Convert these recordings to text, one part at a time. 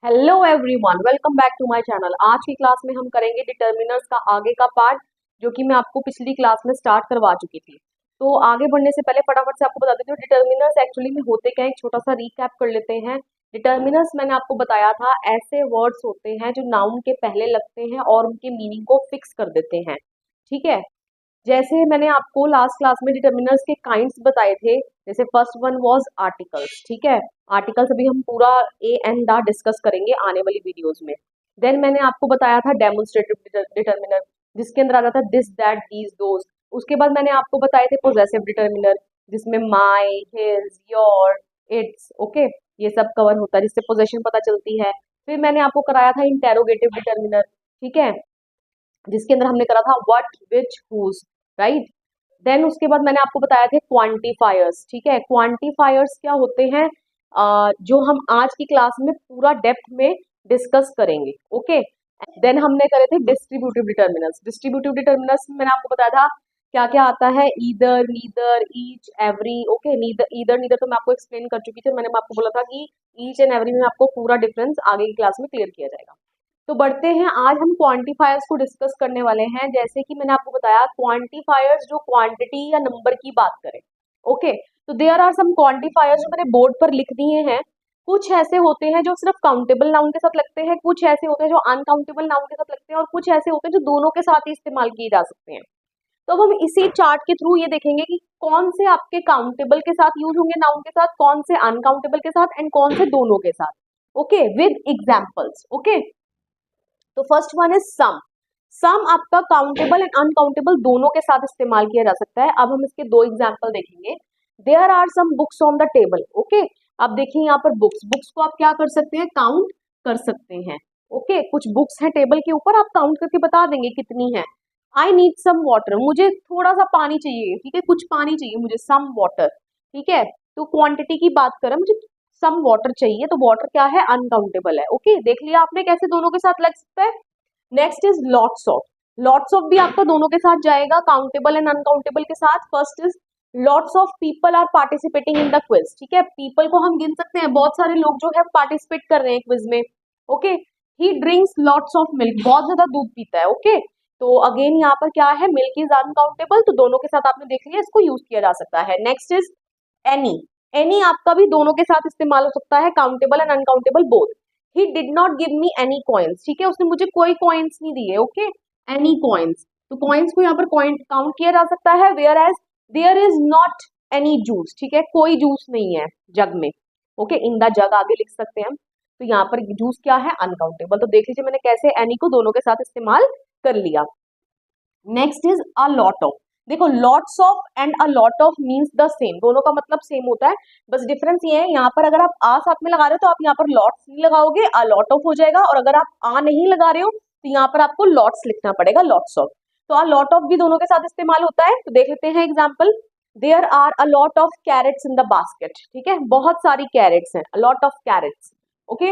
Hello everyone, welcome back to my channel. आज की class में हम करेंगे डिटर्मिनर्स का आगे का पार्ट, जो कि मैं आपको पिछली क्लास में स्टार्ट करवा चुकी थी। तो आगे बढ़ने से पहले फटाफट से आपको बता देती हूँ डिटर्मिनर्स एक्चुअली में होते क्या है, एक छोटा सा रीकैप कर लेते हैं। डिटर्मिनर्स मैंने आपको बताया था ऐसे वर्ड्स होते हैं जो नाउन के पहले लगते हैं और उनके मीनिंग को फिक्स कर देते हैं। ठीक है, जैसे मैंने आपको लास्ट क्लास में डिटर्मिनर्स के काइंड्स बताए थे। जैसे फर्स्ट वन वाज आर्टिकल्स। ठीक है, आर्टिकल्स अभी हम पूरा ए एंड द डिस्कस करेंगे आने वाली वीडियोस में। देन मैंने आपको बताया था डेमोन्स्ट्रेटिव डिटर्मिनर, जिसके अंदर आता था दिस दैट दीज दोज। उसके बाद मैंने आपको बताए थे पोजेसिव डिटर्मिनर, जिसमें माई, हिज, योर, इट्स, ओके, ये सब कवर होता है, जिससे पोजेशन पता चलती है। फिर मैंने आपको कराया था इंटेरोगेटिव डिटर्मिनर, ठीक है, जिसके अंदर हमने करा था what, which, whose, right. Then उसके बाद मैंने आपको बताया थे क्वांटिफायर्स। ठीक है, क्वांटिफायर्स क्या होते हैं, जो हम आज की क्लास में पूरा डेप्थ में डिस्कस करेंगे। ओके, देन हमने करे थे डिस्ट्रीब्यूटिव डिटर्मिनर्स। डिस्ट्रीब्यूटिव डिटर्मिनर्स में मैंने आपको बताया था क्या क्या आता है, either, neither, each, every. Okay, neither, either, neither तो मैं आपको एक्सप्लेन कर चुकी थी। मैंने आपको बोला था कि ईच एंड एवरी में आपको पूरा डिफरेंस आगे की क्लास में क्लियर किया जाएगा। तो बढ़ते हैं, आज हम क्वांटिफायर्स को डिस्कस करने वाले हैं। जैसे कि मैंने आपको बताया, क्वांटिफायर्स जो क्वांटिटी या नंबर की बात करें। ओके, तो देयर आर सम क्वांटिफायर्स जो मैंने बोर्ड पर लिख दिए हैं। कुछ ऐसे होते हैं जो सिर्फ काउंटेबल नाउन के साथ लगते हैं, कुछ ऐसे होते हैं जो अनकाउंटेबल नाउन के साथ लगते हैं, और कुछ ऐसे होते हैं जो दोनों के साथ ही इस्तेमाल किए जा सकते हैं। तो अब हम इसी चार्ट के थ्रू ये देखेंगे कि कौन से आपके काउंटेबल के साथ यूज होंगे नाउन के साथ, कौन से अनकाउंटेबल के साथ, एंड कौन से दोनों के साथ। Okay, with examples. ओके, तो फर्स्ट वन इज सम। सम आपका काउंटेबल एंड अनकाउंटेबल दोनों के साथ इस्तेमाल किया जा सकता है। अब हम इसके दो एग्जांपल देखेंगे। There are some books on the table. Okay, अब देखिए यहाँ पर बुक्स, बुक्स को आप क्या कर सकते हैं, काउंट कर सकते हैं। ओके, कुछ बुक्स हैं टेबल के ऊपर, आप काउंट करके बता देंगे कितनी है। आई नीड सम वाटर, मुझे थोड़ा सा पानी चाहिए। ठीक है, कुछ पानी चाहिए मुझे, सम वाटर। ठीक है, तो क्वांटिटी की बात करें, मुझे सम वाटर चाहिए, तो वाटर क्या है, अनकाउंटेबल है। ओके, देख लिया आपने कैसे दोनों के साथ लग सकता है। Next is lots of. Lots of भी आपका दोनों के साथ जाएगा, काउंटेबल एंड अनकाउंटेबल के साथ। First is lots of people are participating in the quiz. ठीक है, पीपल को हम गिन सकते हैं, बहुत सारे लोग जो है पार्टिसिपेट कर रहे हैं क्विज में। Okay, he drinks lots of milk, बहुत ज्यादा दूध पीता है। ओके, तो अगेन यहाँ पर क्या है, मिल्क इज अनकाउंटेबल, तो दोनों के साथ आपने देख लिया, इसको यूज किया जा सकता है। Next is any. एनी आपका भी दोनों के साथ इस्तेमाल हो सकता है, countable and uncountable both. He did not give me any coins. ठीक है, उसने मुझे कोई कॉइन्स नहीं दिए। ओके, एनी कॉइन्स, तो कॉइन्स को यहाँ पर कॉइन काउंट किया जा सकता है। Whereas there is not any juice. ठीक है, कोई जूस नहीं है जग में। ओके, इन द जग आगे लिख सकते हैं हम, तो यहाँ पर जूस क्या है, अनकाउंटेबल। तो देख लीजिए मैंने कैसे एनी को दोनों के साथ इस्तेमाल कर लिया। Next is a lot of. देखो, lots of and a lot of means the same, दोनों का मतलब सेम होता है। बस डिफरेंस ये है, यहाँ पर अगर आप आ साथ में लगा रहे हो तो आप यहाँ पर लॉट्स नहीं लगाओगे, अ लॉट ऑफ हो जाएगा। और अगर आप आ नहीं लगा रहे हो तो यहाँ पर आपको लॉट्स लिखना पड़ेगा, लॉट्स ऑफ। तो अ लॉट ऑफ भी दोनों के साथ इस्तेमाल होता है। तो देख लेते हैं example. There are a lot of carrots in the basket. ठीक है, बहुत सारी कैरेट्स हैं, a lot of carrots. Okay,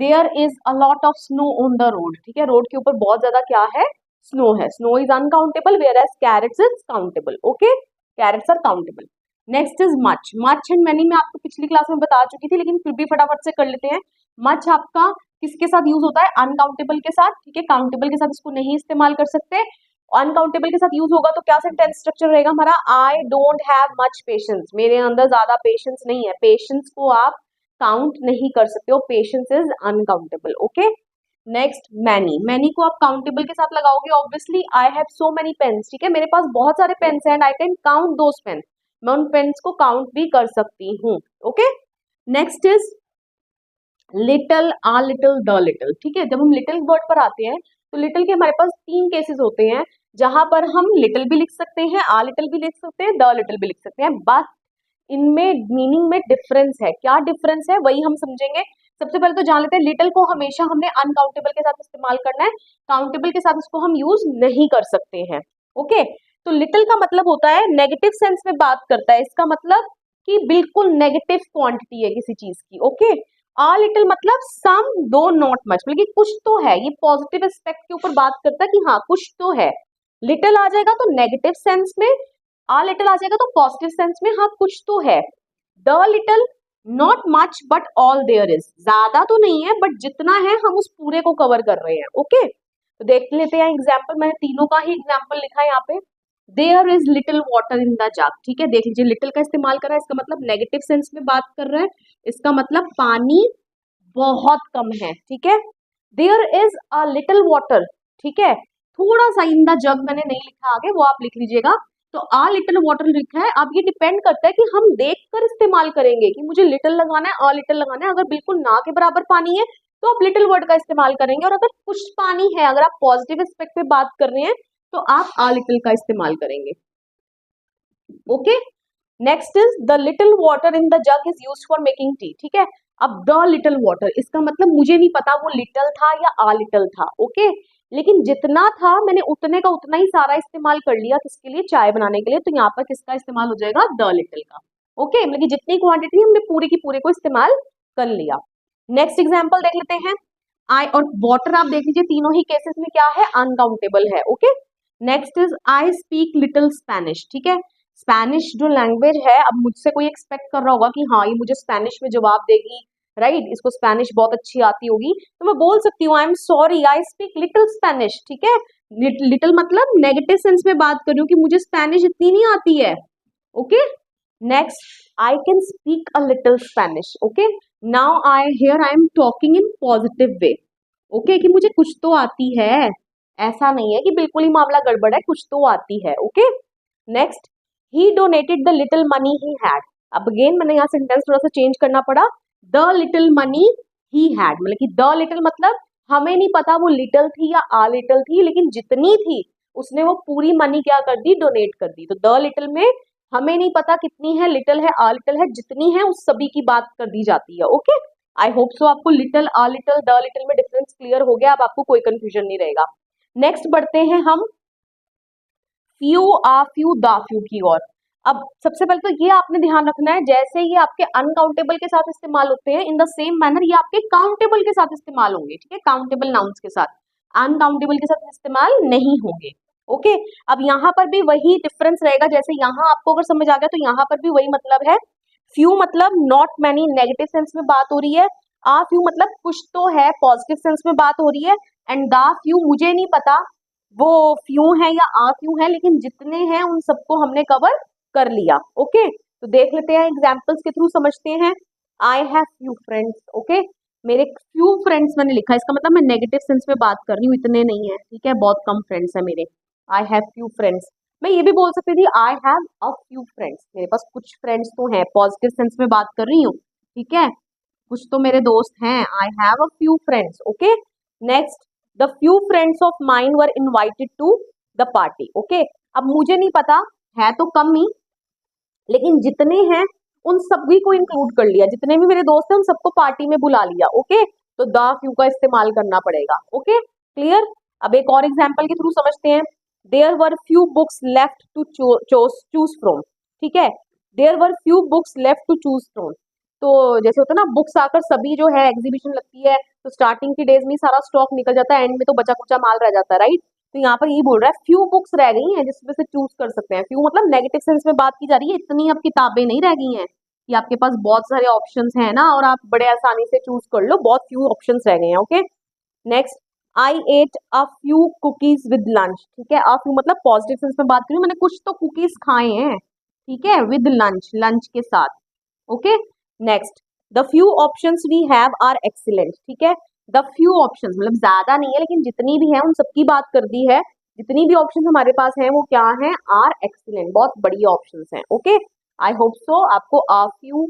there is a lot of snow on the road. ठीक है, रोड के ऊपर बहुत ज्यादा क्या है, स्नो है। Snow is uncountable, whereas carrots is countable. Okay, carrots are countable. Next is much. Much and many मैं आपको पिछली क्लास में बता चुकी थी, लेकिन फिर भी फटाफट से कर लेते हैं। मच आपका किसके साथ यूज होता है, अनकाउंटेबल के साथ। ठीक है, काउंटेबल के साथ इसको नहीं इस्तेमाल कर सकते। अनकाउंटेबल के साथ यूज होगा तो क्या सेंटेंस स्ट्रक्चर रहेगा हमारा, I don't have much patience, मेरे अंदर ज्यादा पेशेंस नहीं है। पेशेंस को आप काउंट नहीं कर सकते हो, patience is uncountable. Okay, next many. Many को आप काउंटेबल के साथ लगाओगे, obviously. I have so many pens. ठीक है, मेरे पास बहुत सारे पेन्स हैं, and I can count those pen, मैं उन पेन्स को काउंट भी कर सकती हूँ। Okay, next is little, a little, the little. ठीक है, जब हम लिटिल वर्ड पर आते हैं तो लिटिल के हमारे पास तीन केसेस होते हैं, जहां पर हम लिटिल भी लिख सकते हैं, आ लिटिल भी लिख सकते हैं, द लिटिल भी लिख सकते हैं। बस इनमें मीनिंग में डिफरेंस है। क्या डिफरेंस है वही हम समझेंगे। सबसे पहले तो जान लेते हैं, लिटिल को हमेशा हमने अनकाउंटेबल के साथ इस्तेमाल करना है, काउंटेबल के साथ इसको हम यूज नहीं कर सकते हैं। ओके, तो लिटिल का मतलब होता है, नेगेटिव सेंस में बात करता है, इसका मतलब कि बिल्कुल नेगेटिव क्वांटिटी है किसी चीज की। ओके, आ लिटिल मतलब सम दो नॉट मच, मतलब कि कुछ तो है, ये पॉजिटिव एस्पेक्ट के ऊपर बात करता है कि हाँ कुछ तो है। लिटिल आ जाएगा तो नेगेटिव सेंस में, आ लिटिल आ जाएगा तो पॉजिटिव सेंस में, हाँ कुछ तो है। The little not much but all there is, ज्यादा तो नहीं है बट जितना है हम उस पूरे को कवर कर रहे हैं। ओके तो देख लेते हैं एग्जाम्पल, मैंने तीनों का ही एग्जाम्पल लिखा है यहाँ पे। There is little water in the jug, ठीक है, देख लीजिए लिटिल का इस्तेमाल कर रहा है, इसका मतलब नेगेटिव सेंस में बात कर रहा है, इसका मतलब पानी बहुत कम है, ठीक है। There is a little water, ठीक है, थोड़ा सा इन द जग मैंने नहीं लिखा आगे, वो आप लिख लीजिएगा। तो आ लिटिल वाटर लिखा है, अब ये डिपेंड करता है कि हम देखकर इस्तेमाल करेंगे कि मुझे लिटिल लगाना है, आ लिटिल लगाना है। अगर बिल्कुल ना के बराबर पानी है तो आप लिटिल वर्ड का इस्तेमाल करेंगे, और अगर कुछ पानी है, अगर आप पॉजिटिव एस्पेक्ट पे बात कर रहे हैं तो आप आ लिटिल का इस्तेमाल करेंगे। Okay next is the little water in the jug is used for making tea, ठीक है। अब द लिटिल वाटर, इसका मतलब मुझे नहीं पता वो लिटिल था या आ लिटिल था, ओके लेकिन जितना था मैंने उतने का उतना ही सारा इस्तेमाल कर लिया, किसके लिए, चाय बनाने के लिए। तो यहाँ पर किसका इस्तेमाल हो जाएगा, द लिटिल का। ओके मतलब कि जितनी क्वांटिटी हमने पूरे की पूरे को इस्तेमाल कर लिया। नेक्स्ट एग्जाम्पल देख लेते हैं। आई और वाटर, आप देख लीजिए तीनों ही केसेस में क्या है, अनकाउंटेबल है। Okay next is I speak little Spanish, ठीक है, स्पेनिश जो लैंग्वेज है, अब मुझसे कोई एक्सपेक्ट कर रहा होगा कि हाँ ये मुझे स्पेनिश में जवाब देगी, राइट, इसको स्पेनिश बहुत अच्छी आती होगी, तो मैं बोल सकती हूँ I am sorry I speak little Spanish, ठीक है। लिटिल मतलब नेगेटिव सेंस में बात कर रही हूँ कि मुझे स्पेनिश इतनी नहीं आती है। Okay next I can speak a little Spanish, okay now I am talking in positive way, okay कि मुझे कुछ तो आती है, ऐसा नहीं है कि बिल्कुल ही मामला गड़बड़ है, कुछ तो आती है। Okay next he donated the little money he had, अब अगेन मैंने यहाँ सेंटेंस थोड़ा सा चेंज करना पड़ा, the little money he had, मतलब कि द लिटिल मतलब हमें नहीं पता वो लिटिल थी या आ लिटिल थी, लेकिन जितनी थी उसने वो पूरी मनी क्या कर दी, डोनेट कर दी। तो द लिटिल में हमें नहीं पता कितनी है, लिटिल है, आ लिटिल है, जितनी है उस सभी की बात कर दी जाती है। ओके आई होप सो आपको little, a little, the little में डिफरेंस क्लियर हो गया, अब आपको कोई कंफ्यूजन नहीं रहेगा। नेक्स्ट बढ़ते हैं हम few, uh few, the few की ओर। अब सबसे पहले तो ये आपने ध्यान रखना है, जैसे ये आपके अनकाउंटेबल के साथ इस्तेमाल होते हैं, इन द सेम मैनर ये आपके काउंटेबल के साथ इस्तेमाल होंगे, ठीक है, काउंटेबल नाउन्स के साथ, अनकाउंटेबल के साथ इस्तेमाल नहीं होंगे। ओके अब यहाँ पर भी वही डिफरेंस रहेगा, जैसे यहाँ आपको अगर समझ आ गया तो यहाँ पर भी वही मतलब है। फ्यू मतलब नॉट मैनी, नेगेटिव सेंस में बात हो रही है, आ फ्यू मतलब कुछ तो है, पॉजिटिव सेंस में बात हो रही है, एंड द फ्यू मुझे नहीं पता वो फ्यू है या आ फ्यू है, लेकिन जितने हैं उन सबको हमने कवर कर लिया। ओके तो देख लेते हैं एग्जाम्पल्स के थ्रू समझते हैं। I have few friends, okay मेरे फ्यू फ्रेंड्स मैंने लिखा है, इसका मतलब मैं नेगेटिव सेंस में बात कर रही हूँ, इतने नहीं है, ठीक है, बहुत कम फ्रेंड्स है मेरे। आई हैव फ्यू फ्रेंड्स, मैं ये भी बोल सकती थी आई हैव अ फ्यू फ्रेंड्स, मेरे पास कुछ फ्रेंड्स तो हैं, पॉजिटिव सेंस में बात कर रही हूँ, ठीक है, कुछ तो मेरे दोस्त हैं, I have a few friends. Okay next the few friends of mine were invited to the party, okay अब मुझे नहीं पता, है तो कम ही, लेकिन जितने हैं उन सभी को इंक्लूड कर लिया, जितने भी मेरे दोस्त हैं उन सबको पार्टी में बुला लिया। ओके तो द फ्यू का इस्तेमाल करना पड़ेगा। ओके क्लियर, अब एक और एग्जाम्पल के थ्रू समझते हैं। There were few books left to choose from, ठीक है, there were few books left to choose from, तो जैसे होता है ना बुक्स आकर सभी जो है एग्जीबिशन लगती है तो स्टार्टिंग के डेज में सारा स्टॉक निकल जाता है, एंड में तो बचा कुचा माल रह जाता है, राइट, तो यहाँ पर यही बोल रहा है फ्यू बुक्स रह गई हैं जिसमें से चूज कर सकते हैं। फ्यू मतलब नेगेटिव सेंस में बात की जा रही है, इतनी अब किताबें नहीं रह गई हैं कि आपके पास बहुत सारे ऑप्शंस हैं ना और आप बड़े आसानी से चूज कर लो, बहुत फ्यू ऑप्शंस रह गए हैं। Okay next I at a few cookies with lunch, ठीक है, अ फ्यू मतलब पॉजिटिव सेंस में बात करूँ, मैंने कुछ तो कुकीज खाए हैं, ठीक है, विद लंच, लंच के साथ। Okay next the few options we have are excellent, ठीक है, द फ्यू ऑप्शंस मतलब ज्यादा नहीं है लेकिन जितनी भी है उन सबकी बात कर दी है, जितनी भी ऑप्शंस हमारे पास हैं वो क्या है, आर एक्सीलेंट, बहुत बढ़िया ऑप्शंस हैं। ओके आई होप सो आपको a few,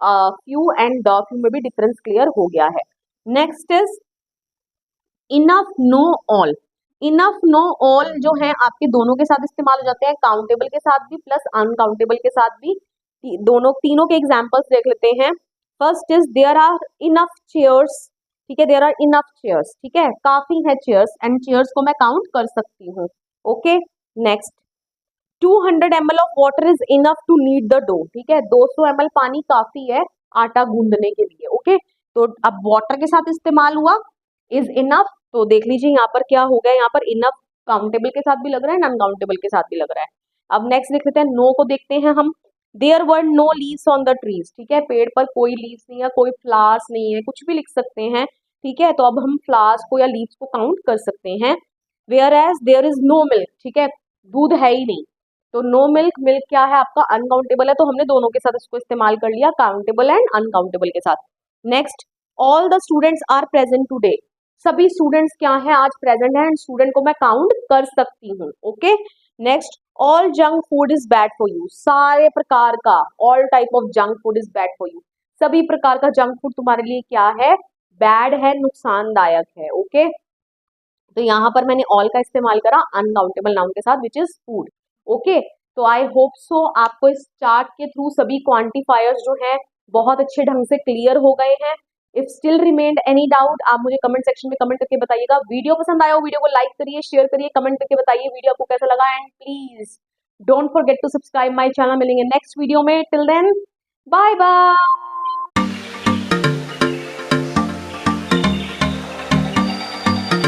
few and the few में भी डिफरेंस क्लियर हो गया है। Next is enough know all, enough know all जो है आपके दोनों के साथ इस्तेमाल हो जाते हैं, काउंटेबल के साथ भी प्लस अनकाउंटेबल के साथ भी। दोनों तीनों के एग्जांपल्स देख लेते हैं। First is there are enough chairs, ठीक है, देयर आर इनफ चेयर्स, ठीक है, काफी है चेयर्स, एंड चेयर्स को मैं काउंट कर सकती हूँ। Okay next 200 ml of water is enough to knead the dough, ठीक है, 200 ml पानी काफी है आटा गूंदने के लिए। ओके तो अब वाटर के साथ इस्तेमाल हुआ, इज इनफ, तो देख लीजिए यहाँ पर क्या हो गया, यहाँ पर इनफ काउंटेबल के साथ भी लग रहा है, नॉन काउंटेबल के साथ भी लग रहा है। अब नेक्स्ट देख लेते हैं, नो को देखते हैं हम। There were no leaves on the trees, ठीक है, पेड़ पर कोई लीव्स नहीं है, कोई फ्लावर्स नहीं है, कुछ भी लिख सकते हैं, ठीक है। तो अब हम फ्लावर्स को या लीव्स को काउंट कर सकते हैं। Whereas there is no milk, ठीक है, दूध है ही नहीं, तो नो मिल्क, मिल्क क्या है आपका अनकाउंटेबल है, तो हमने दोनों के साथ इसको इस्तेमाल कर लिया, काउंटेबल एंड अनकाउंटेबल के साथ। Next, all the students are present today, सभी स्टूडेंट्स क्या है आज प्रेजेंट है, एंड स्टूडेंट को मैं काउंट कर सकती हूँ, okay. Next, all junk food is bad for you, सारे प्रकार का, all type of junk food is bad for you, सभी प्रकार का जंक फूड तुम्हारे लिए क्या है, बैड है, नुकसानदायक है, ओके। तो यहाँ पर मैंने ऑल का इस्तेमाल करा अनकाउंटेबल नाउन के साथ विच इज फूड, ओके। तो आई होप सो आपको इस चार्ट के थ्रू सभी क्वांटिफायर्स जो हैं बहुत अच्छे ढंग से क्लियर हो गए हैं। If still remained any doubt, आप मुझे कमेंट सेक्शन में कमेंट करके बताइएगा। वीडियो पसंद आया हो वीडियो को लाइक करिए, शेयर करिए, कमेंट करके बताइए वीडियो आपको कैसा लगा, and please don't forget to subscribe my channel. मिलेंगे नेक्स्ट वीडियो में, टिल देन बाय बाय।